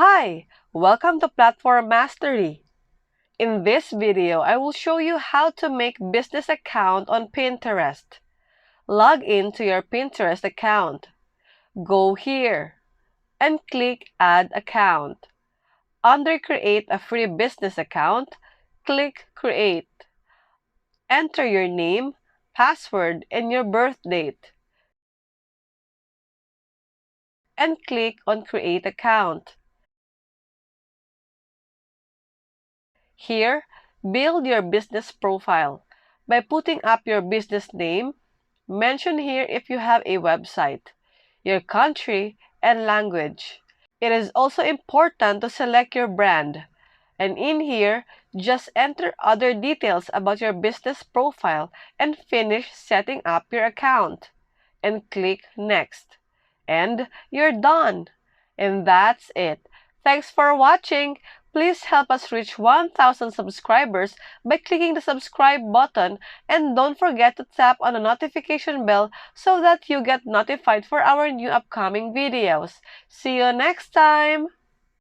Hi! Welcome to Platform Mastery. In this video, I will show you how to make business account on Pinterest. Log in to your Pinterest account. Go here and click Add Account. Under Create a Free Business Account, click Create. Enter your name, password, and your birth date. And click on Create Account. Here, build your business profile by putting up your business name. Mention here if you have a website, your country, and language. It is also important to select your brand. And in here, just enter other details about your business profile and finish setting up your account. And click Next. And you're done. And that's it. Thanks for watching. Please help us reach 1,000 subscribers by clicking the subscribe button, and don't forget to tap on the notification bell so that you get notified for our new upcoming videos. See you next time!